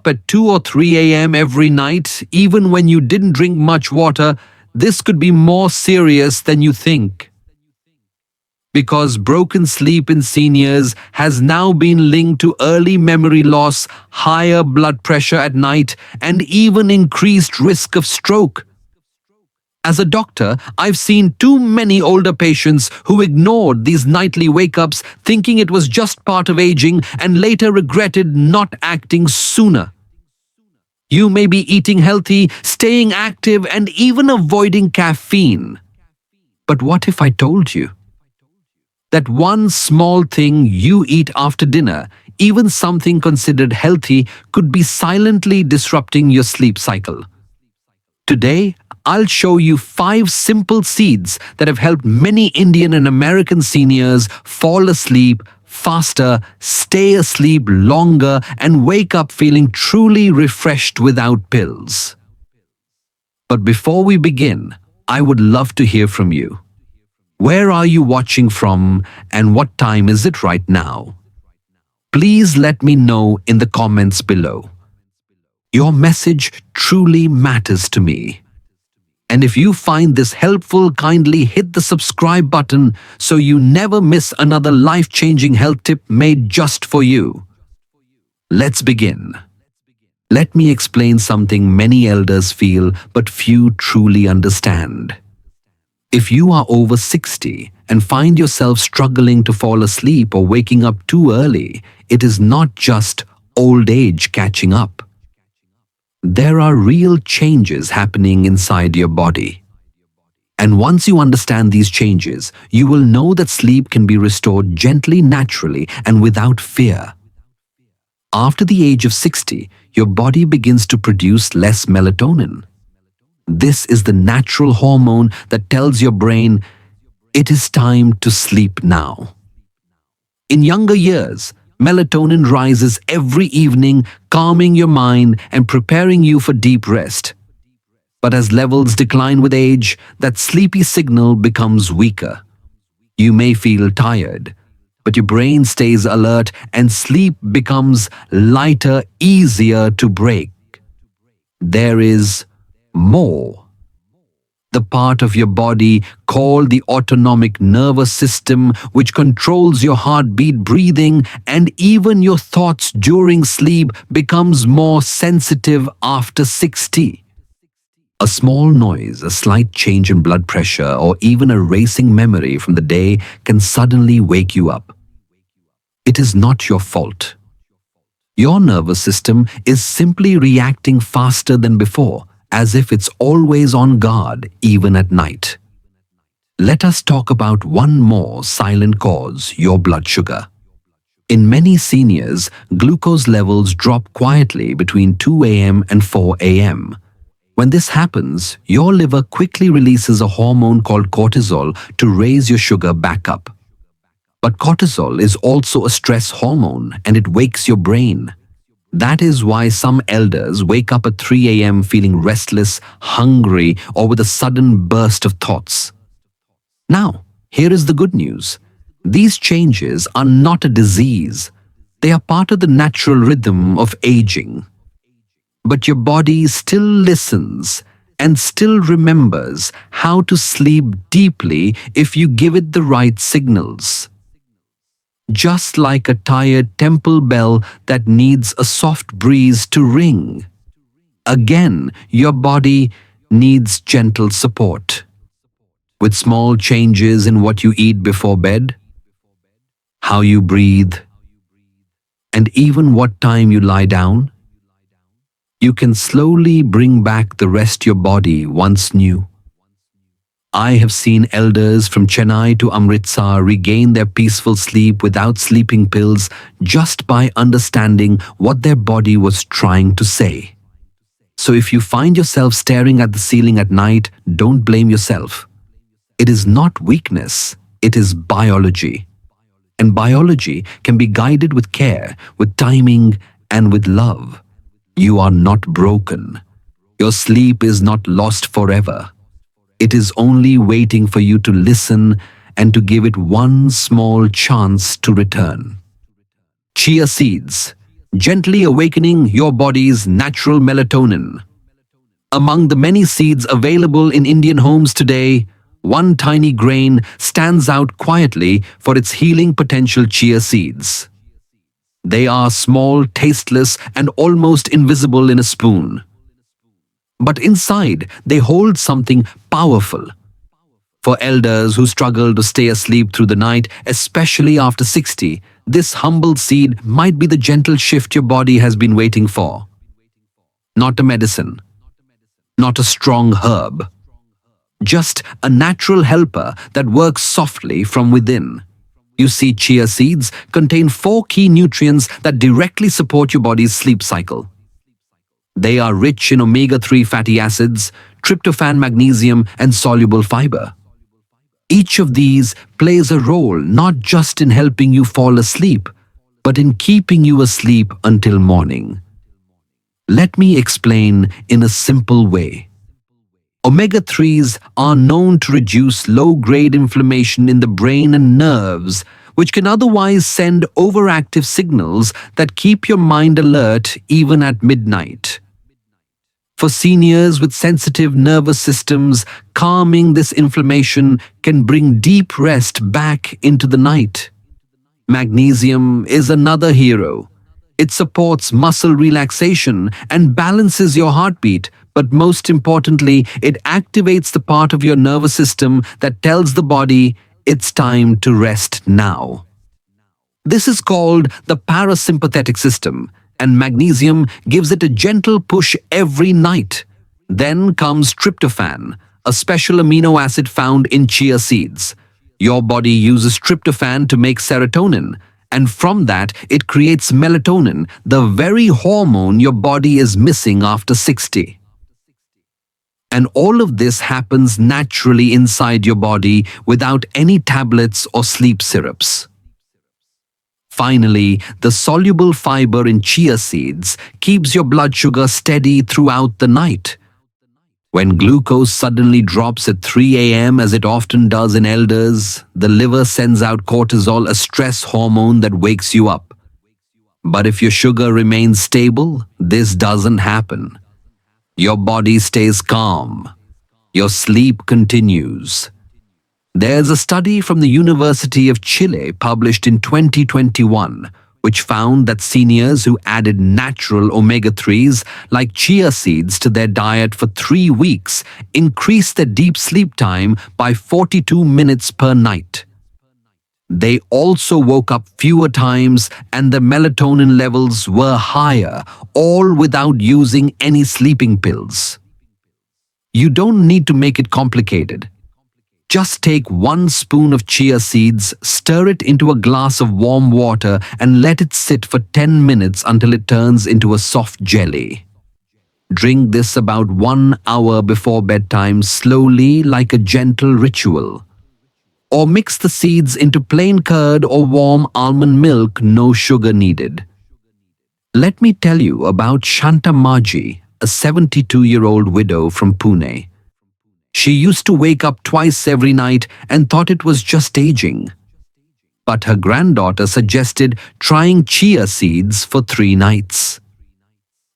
at 2 or 3 a.m. every night, even when you didn't drink much water, this could be more serious than you think. Because broken sleep in seniors has now been linked to early memory loss, higher blood pressure at night, and even increased risk of stroke. As a doctor, I've seen too many older patients who ignored these nightly wake-ups, thinking it was just part of aging, and later regretted not acting sooner. You may be eating healthy, staying active, and even avoiding caffeine. But what if I told you that one small thing you eat after dinner, even something considered healthy, could be silently disrupting your sleep cycle? Today, I'll show you 5 simple seeds that have helped many Indian and American seniors fall asleep faster, stay asleep longer, and wake up feeling truly refreshed without pills. But before we begin, I would love to hear from you. Where are you watching from, and what time is it right now? Please let me know in the comments below. Your message truly matters to me. And if you find this helpful, kindly hit the subscribe button so you never miss another life-changing health tip made just for you. Let's begin. Let me explain something many elders feel but few truly understand. If you are over 60 and find yourself struggling to fall asleep or waking up too early, it is not just old age catching up. There are real changes happening inside your body. And once you understand these changes, you will know that sleep can be restored gently, naturally, and without fear. After the age of 60, your body begins to produce less melatonin. This is the natural hormone that tells your brain, it is time to sleep now. In younger years, melatonin rises every evening, calming your mind and preparing you for deep rest. But as levels decline with age, that sleepy signal becomes weaker. You may feel tired, but your brain stays alert and sleep becomes lighter, easier to break. There is more. The part of your body called the autonomic nervous system, which controls your heartbeat, breathing, and even your thoughts during sleep, becomes more sensitive after 60. A small noise, a slight change in blood pressure, or even a racing memory from the day can suddenly wake you up. It is not your fault. Your nervous system is simply reacting faster than before, as if it's always on guard, even at night. Let us talk about one more silent cause, your blood sugar. In many seniors, glucose levels drop quietly between 2 a.m. and 4 a.m. When this happens, your liver quickly releases a hormone called cortisol to raise your sugar back up. But cortisol is also a stress hormone, and it wakes your brain. That is why some elders wake up at 3 a.m. feeling restless, hungry, or with a sudden burst of thoughts. Now, here is the good news. These changes are not a disease. They are part of the natural rhythm of aging. But your body still listens and still remembers how to sleep deeply if you give it the right signals. Just like a tired temple bell that needs a soft breeze to ring. Again, your body needs gentle support. With small changes in what you eat before bed, how you breathe, and even what time you lie down, you can slowly bring back the rest your body once knew. I have seen elders from Chennai to Amritsar regain their peaceful sleep without sleeping pills just by understanding what their body was trying to say. So if you find yourself staring at the ceiling at night, don't blame yourself. It is not weakness, it is biology. And biology can be guided with care, with timing, and with love. You are not broken. Your sleep is not lost forever. It is only waiting for you to listen and to give it one small chance to return. Chia seeds. gently awakening your body's natural melatonin. Among the many seeds available in Indian homes today, one tiny grain stands out quietly for its healing potential: chia seeds. They are small, tasteless, and almost invisible in a spoon. But inside, they hold something powerful. For elders who struggle to stay asleep through the night, especially after 60, this humble seed might be the gentle shift your body has been waiting for. Not a medicine, not a strong herb, just a natural helper that works softly from within. You see, chia seeds contain 4 key nutrients that directly support your body's sleep cycle. They are rich in omega-3 fatty acids, tryptophan, magnesium, and soluble fiber. Each of these plays a role not just in helping you fall asleep, but in keeping you asleep until morning. Let me explain in a simple way. Omega-3s are known to reduce low-grade inflammation in the brain and nerves, which can otherwise send overactive signals that keep your mind alert even at midnight. For seniors with sensitive nervous systems, calming this inflammation can bring deep rest back into the night. Magnesium is another hero. It supports muscle relaxation and balances your heartbeat, but most importantly, it activates the part of your nervous system that tells the body it's time to rest now. This is called the parasympathetic system, and magnesium gives it a gentle push every night. Then comes tryptophan, a special amino acid found in chia seeds. Your body uses tryptophan to make serotonin, and from that it creates melatonin, the very hormone your body is missing after 60. And all of this happens naturally inside your body without any tablets or sleep syrups. Finally, the soluble fiber in chia seeds keeps your blood sugar steady throughout the night. When glucose suddenly drops at 3 a.m., as it often does in elders, the liver sends out cortisol, a stress hormone that wakes you up. But if your sugar remains stable, this doesn't happen. Your body stays calm. Your sleep continues. There's a study from the University of Chile published in 2021 which found that seniors who added natural omega-3s like chia seeds to their diet for 3 weeks increased their deep sleep time by 42 minutes per night. They also woke up fewer times and their melatonin levels were higher, all without using any sleeping pills. You don't need to make it complicated. Just take 1 spoon of chia seeds, stir it into a glass of warm water, and let it sit for 10 minutes until it turns into a soft jelly. Drink this about 1 hour before bedtime, slowly, like a gentle ritual. Or mix the seeds into plain curd or warm almond milk, no sugar needed. Let me tell you about Shanta Maji, a 72-year-old widow from Pune. She used to wake up twice every night and thought it was just aging. But her granddaughter suggested trying chia seeds for 3 nights.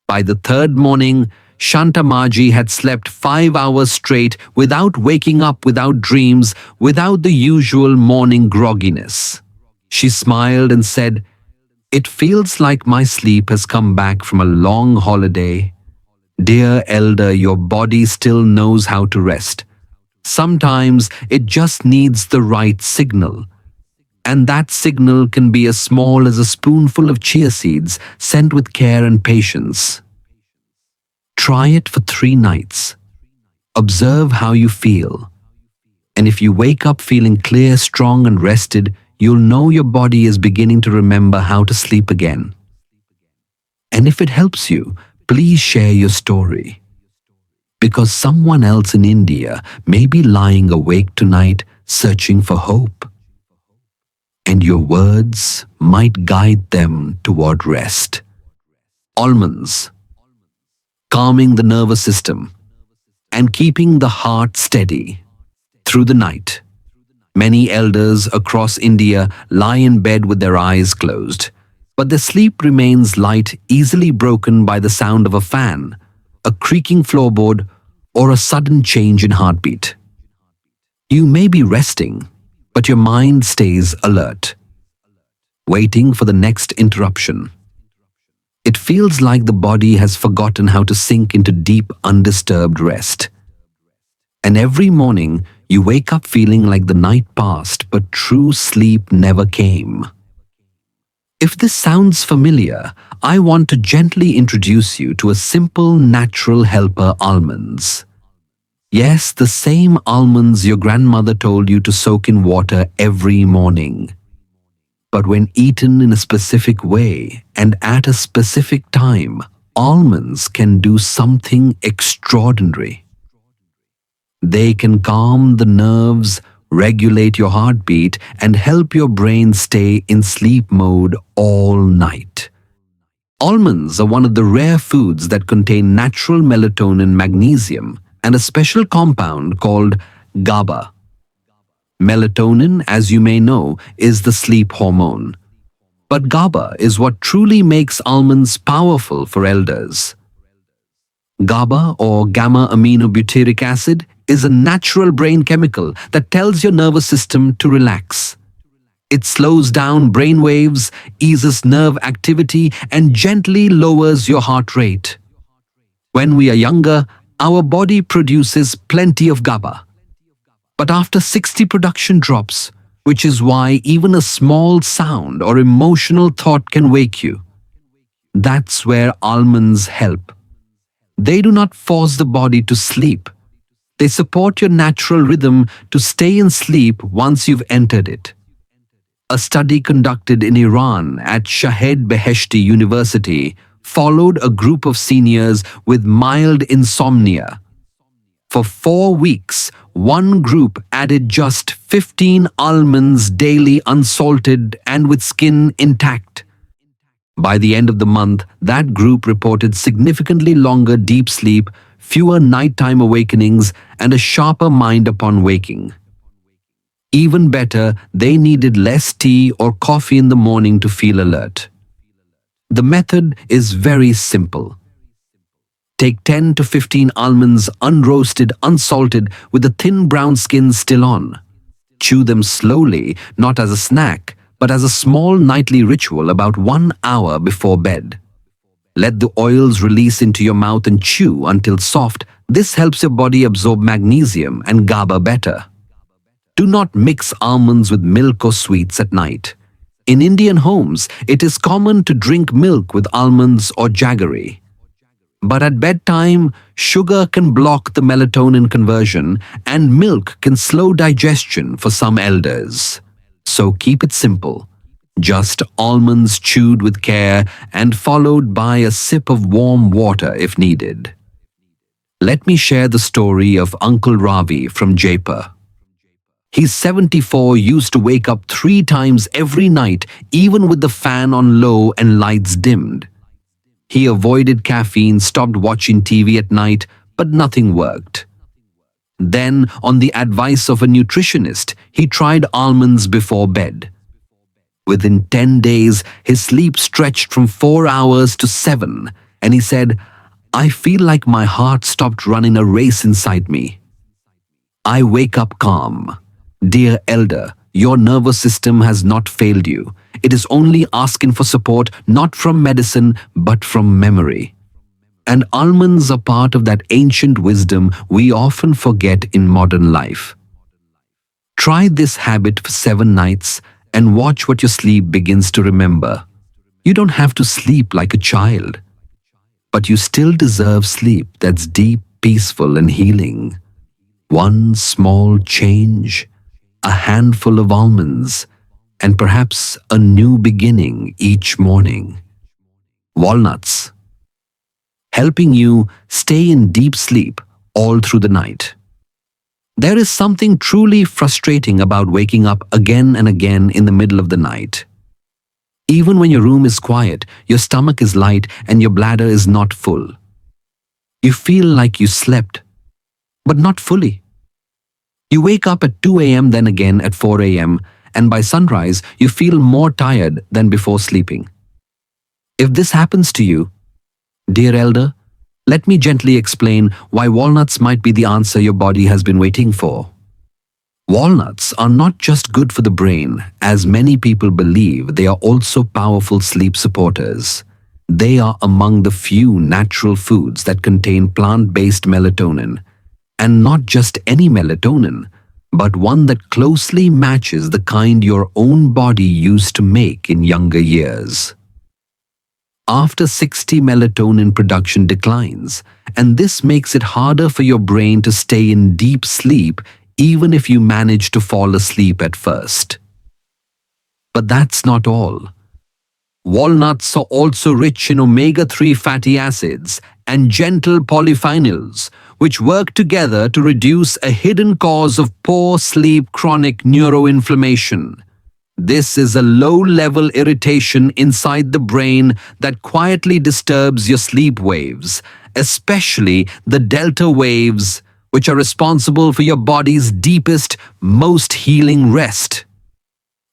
By the 3rd morning, Shanta Maji had slept 5 hours straight without waking up, without dreams, without the usual morning grogginess. She smiled and said, "It feels like my sleep has come back from a long holiday." Dear elder, your body still knows how to rest. Sometimes it just needs the right signal. And that signal can be as small as a spoonful of chia seeds sent with care and patience. Try it for 3 nights. Observe how you feel. And if you wake up feeling clear, strong, and rested, you'll know your body is beginning to remember how to sleep again. And if it helps you, please share your story. Because someone else in India may be lying awake tonight searching for hope. And your words might guide them toward rest. Almonds, calming the nervous system and keeping the heart steady through the night. Many elders across India lie in bed with their eyes closed. but the sleep remains light, easily broken by the sound of a fan, a creaking floorboard, or a sudden change in heartbeat. You may be resting, but your mind stays alert, waiting for the next interruption. It feels like the body has forgotten how to sink into deep, undisturbed rest. And every morning, you wake up feeling like the night passed, but true sleep never came. If this sounds familiar, I want to gently introduce you to a simple, natural helper: almonds. Yes, the same almonds your grandmother told you to soak in water every morning. But when eaten in a specific way and at a specific time, almonds can do something extraordinary. They can calm the nerves, regulate your heartbeat, and help your brain stay in sleep mode all night. Almonds are one of the rare foods that contain natural melatonin, magnesium, and a special compound called GABA. Melatonin, as you may know, is the sleep hormone. But GABA is what truly makes almonds powerful for elders. GABA, or gamma-aminobutyric acid, is a natural brain chemical that tells your nervous system to relax. It slows down brain waves, eases nerve activity, and gently lowers your heart rate. When we are younger, our body produces plenty of GABA. But after 60, production drops, which is why even a small sound or emotional thought can wake you. That's where almonds help. They do not force the body to sleep. They support your natural rhythm to stay in sleep once you've entered it. A study conducted in Iran at Shahed Beheshti University followed a group of seniors with mild insomnia. For 4 weeks, one group added just 15 almonds daily, unsalted and with skin intact. By the end of the month, that group reported significantly longer deep sleep, fewer nighttime awakenings, and a sharper mind upon waking. Even better, they needed less tea or coffee in the morning to feel alert. The method is very simple. Take 10 to 15 almonds, unroasted, unsalted, with the thin brown skin still on. Chew them slowly, not as a snack, but as a small nightly ritual about 1 hour before bed. Let the oils release into your mouth and chew until soft. This helps your body absorb magnesium and GABA better. Do not mix almonds with milk or sweets at night. In Indian homes, it is common to drink milk with almonds or jaggery. But at bedtime, sugar can block the melatonin conversion, and milk can slow digestion for some elders. So keep it simple. Just almonds chewed with care and followed by a sip of warm water if needed. Let me share the story of Uncle Ravi from Jaipur. He's 74, used to wake up 3 times every night, even with the fan on low and lights dimmed. He avoided caffeine, stopped watching TV at night, but nothing worked. Then, on the advice of a nutritionist, he tried almonds before bed. Within 10 days, his sleep stretched from 4 hours to 7, and he said, "I feel like my heart stopped running a race inside me. I wake up calm." Dear elder, your nervous system has not failed you. It is only asking for support, not from medicine, but from memory. And almonds are part of that ancient wisdom we often forget in modern life. Try this habit for 7 nights and watch what your sleep begins to remember. You don't have to sleep like a child, but you still deserve sleep that's deep, peaceful, and healing. One small change, a handful of almonds, and perhaps a new beginning each morning. Walnuts, helping you stay in deep sleep all through the night. There is something truly frustrating about waking up again and again in the middle of the night. Even when your room is quiet, your stomach is light, and your bladder is not full. You feel like you slept, but not fully. You wake up at 2 a.m., then again at 4 a.m., and by sunrise, you feel more tired than before sleeping. If this happens to you, dear elder, let me gently explain why walnuts might be the answer your body has been waiting for. Walnuts are not just good for the brain, as many people believe. They are also powerful sleep supporters. They are among the few natural foods that contain plant-based melatonin, and not just any melatonin, but one that closely matches the kind your own body used to make in younger years. After 60, melatonin production declines, and this makes it harder for your brain to stay in deep sleep even if you manage to fall asleep at first. But that's not all. Walnuts are also rich in omega-3 fatty acids and gentle polyphenols, which work together to reduce a hidden cause of poor sleep: chronic neuroinflammation. This is a low-level irritation inside the brain that quietly disturbs your sleep waves, especially the delta waves, which are responsible for your body's deepest, most healing rest.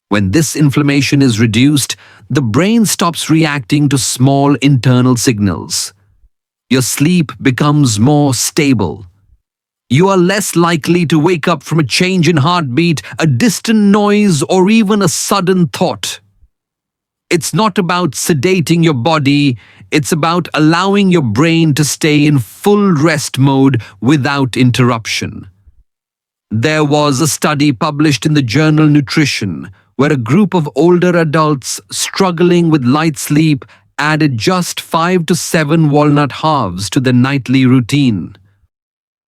When this inflammation is reduced, the brain stops reacting to small internal signals. Your sleep becomes more stable. You are less likely to wake up from a change in heartbeat, a distant noise, or even a sudden thought. It's not about sedating your body, it's about allowing your brain to stay in full rest mode without interruption. There was a study published in the journal Nutrition, where a group of older adults struggling with light sleep added just 5 to 7 walnut halves to their nightly routine.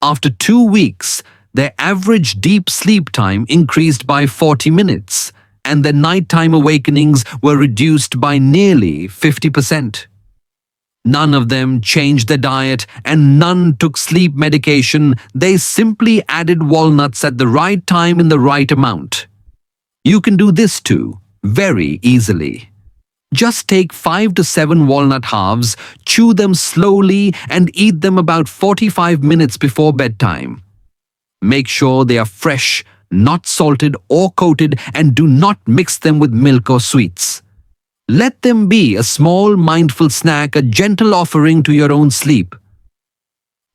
After 2 weeks, their average deep sleep time increased by 40 minutes, and their nighttime awakenings were reduced by nearly 50%. None of them changed their diet, and none took sleep medication. They simply added walnuts at the right time in the right amount. You can do this too, very easily. Just take 5 to 7 walnut halves, chew them slowly, and eat them about 45 minutes before bedtime. Make sure they are fresh, not salted or coated, and do not mix them with milk or sweets. Let them be a small, mindful snack, a gentle offering to your own sleep.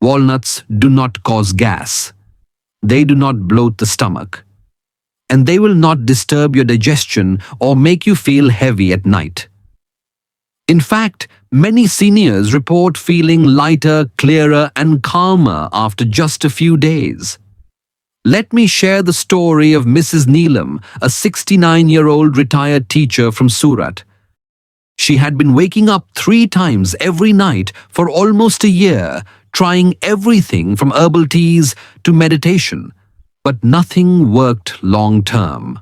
Walnuts do not cause gas. They do not bloat the stomach. And they will not disturb your digestion or make you feel heavy at night. In fact, many seniors report feeling lighter, clearer, and calmer after just a few days. Let me share the story of Mrs. Neelam, a 69-year-old retired teacher from Surat. She had been waking up 3 times every night for almost a year, trying everything from herbal teas to meditation, but nothing worked long-term.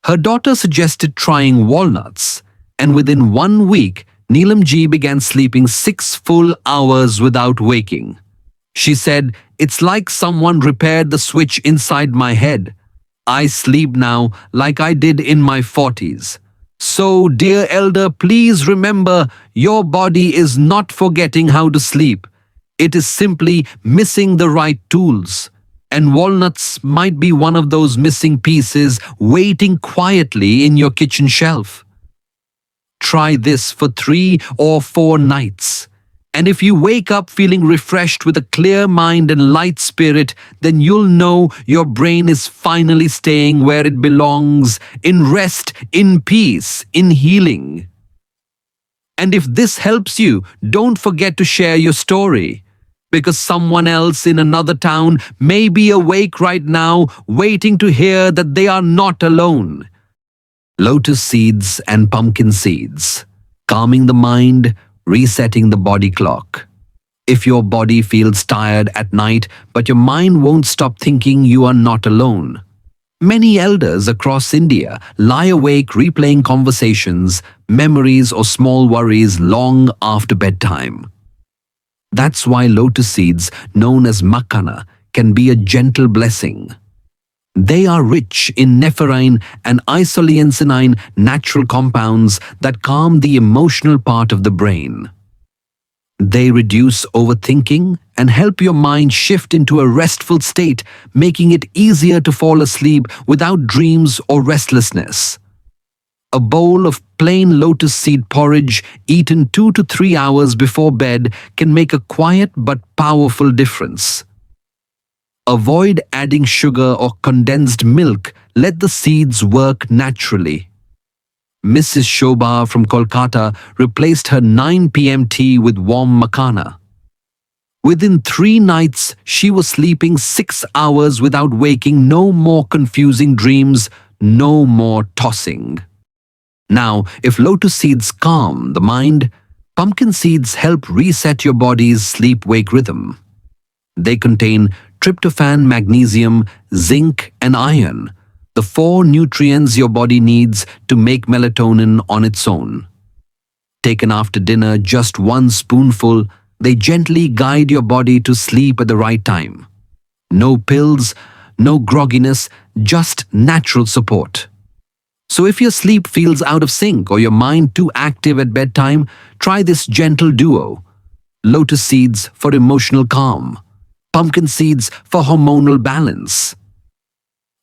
Her daughter suggested trying walnuts, and within 1 week, Neelam ji began sleeping 6 full hours without waking. She said, "It's like someone repaired the switch inside my head. I sleep now like I did in my 40s. So, dear elder, please remember, your body is not forgetting how to sleep. It is simply missing the right tools. And walnuts might be one of those missing pieces waiting quietly in your kitchen shelf. Try this for 3 or 4 nights. And if you wake up feeling refreshed with a clear mind and light spirit, then you'll know your brain is finally staying where it belongs, in rest, in peace, in healing." And if this helps you, don't forget to share your story, because someone else in another town may be awake right now, waiting to hear that they are not alone. Lotus seeds and pumpkin seeds, calming the mind, resetting the body clock. If your body feels tired at night, but your mind won't stop thinking, you are not alone. Many elders across India lie awake replaying conversations, memories, or small worries long after bedtime. That's why lotus seeds, known as makhana, can be a gentle blessing. They are rich in nephrine and isoleucine, natural compounds that calm the emotional part of the brain. They reduce overthinking and help your mind shift into a restful state, making it easier to fall asleep without dreams or restlessness. A bowl of plain lotus seed porridge eaten 2 to 3 hours before bed can make a quiet but powerful difference. Avoid adding sugar or condensed milk. Let the seeds work naturally. Mrs. Shobha from Kolkata replaced her 9 p.m. tea with warm makhana. Within 3 nights, she was sleeping 6 hours without waking. No more confusing dreams, no more tossing. Now, if lotus seeds calm the mind, pumpkin seeds help reset your body's sleep-wake rhythm. They contain tryptophan, magnesium, zinc, and iron, the 4 nutrients your body needs to make melatonin on its own. Taken after dinner, just 1 spoonful, they gently guide your body to sleep at the right time. No pills, no grogginess, just natural support. So if your sleep feels out of sync or your mind too active at bedtime, try this gentle duo. Lotus seeds for emotional calm, pumpkin seeds for hormonal balance.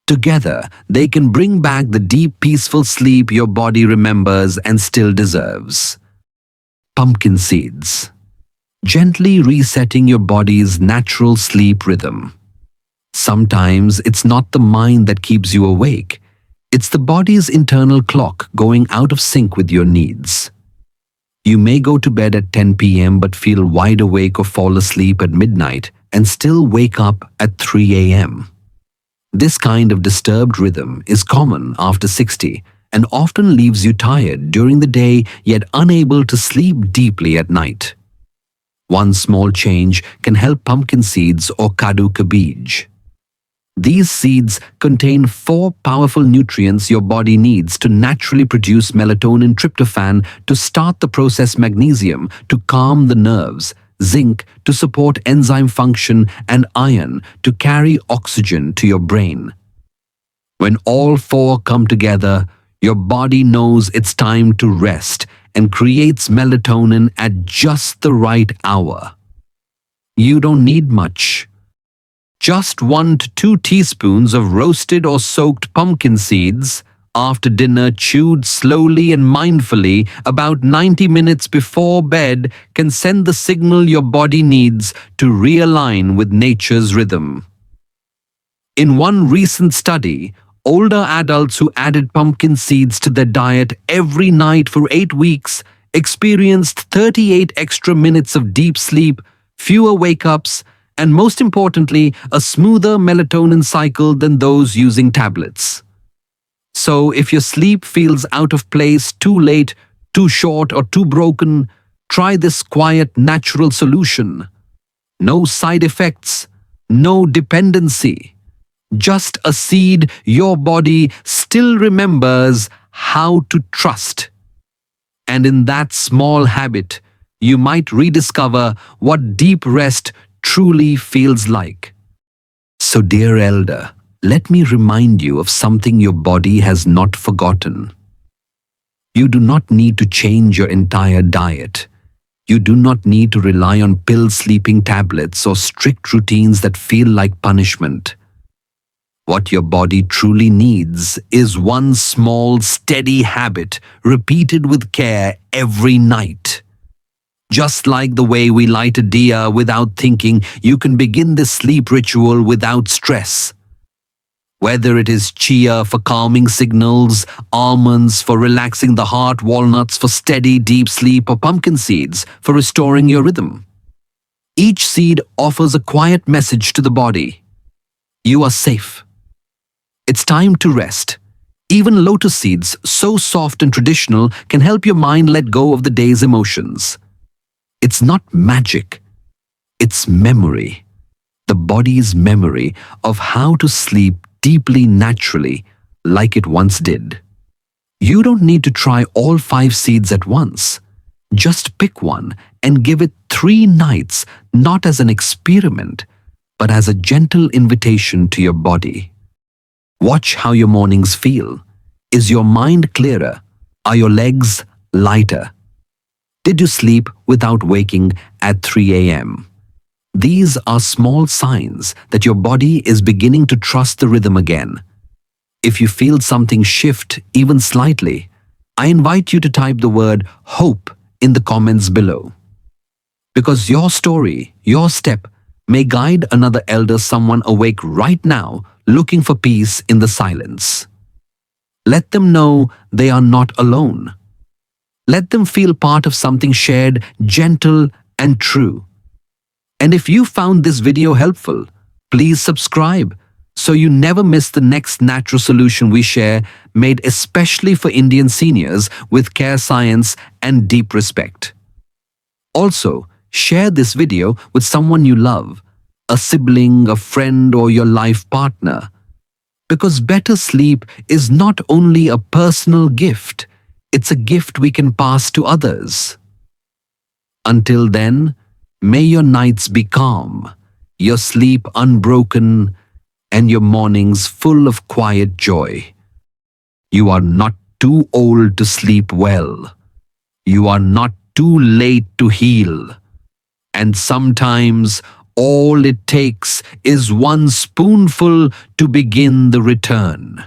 Together, they can bring back the deep, peaceful sleep your body remembers and still deserves. Pumpkin seeds, gently resetting your body's natural sleep rhythm. Sometimes it's not the mind that keeps you awake. It's the body's internal clock going out of sync with your needs. You may go to bed at 10 p.m. but feel wide awake or fall asleep at midnight and still wake up at 3 a.m. This kind of disturbed rhythm is common after 60 and often leaves you tired during the day yet unable to sleep deeply at night. One small change can help pumpkin seeds or kadu ka beej. These seeds contain 4 powerful nutrients your body needs to naturally produce melatonin, tryptophan to start the process, magnesium to calm the nerves, zinc to support enzyme function, and iron to carry oxygen to your brain. When all 4 come together, your body knows it's time to rest and creates melatonin at just the right hour. You don't need much. Just 1 to 2 teaspoons of roasted or soaked pumpkin seeds after dinner, chewed slowly and mindfully about 90 minutes before bed, can send the signal your body needs to realign with nature's rhythm. In one recent study, older adults who added pumpkin seeds to their diet every night for 8 weeks experienced 38 extra minutes of deep sleep, fewer wake-ups, and most importantly, a smoother melatonin cycle than those using tablets. So if your sleep feels out of place, too late, too short, or too broken, try this quiet, natural solution. No side effects, no dependency. Just a seed your body still remembers how to trust. And in that small habit, you might rediscover what deep rest truly feels like. So, dear elder, let me remind you of something your body has not forgotten. You do not need to change your entire diet. You do not need to rely on pill sleeping tablets or strict routines that feel like punishment. What your body truly needs is one small, steady habit repeated with care every night. Just like the way we light a diya without thinking, you can begin this sleep ritual without stress. Whether it is chia for calming signals, almonds for relaxing the heart, walnuts for steady, deep sleep, or pumpkin seeds for restoring your rhythm. Each seed offers a quiet message to the body. You are safe. It's time to rest. Even lotus seeds, so soft and traditional, can help your mind let go of the day's emotions. It's not magic. It's memory. The body's memory of how to sleep deeply naturally, like it once did. You don't need to try all 5 seeds at once. Just pick one and give it 3 nights, not as an experiment, but as a gentle invitation to your body. Watch how your mornings feel. Is your mind clearer? Are your legs lighter? Did you sleep without waking at 3 a.m.? These are small signs that your body is beginning to trust the rhythm again. If you feel something shift even slightly, I invite you to type the word hope in the comments below. Because your story, your step, may guide another elder, someone awake right now, looking for peace in the silence. Let them know they are not alone. Let them feel part of something shared, gentle and true. And if you found this video helpful, please subscribe so you never miss the next natural solution we share, made especially for Indian seniors with care, science and deep respect. Also, share this video with someone you love, a sibling, a friend or your life partner. Because better sleep is not only a personal gift, it's a gift we can pass to others. Until then, may your nights be calm, your sleep unbroken, and your mornings full of quiet joy. You are not too old to sleep well. You are not too late to heal. And sometimes all it takes is one spoonful to begin the return.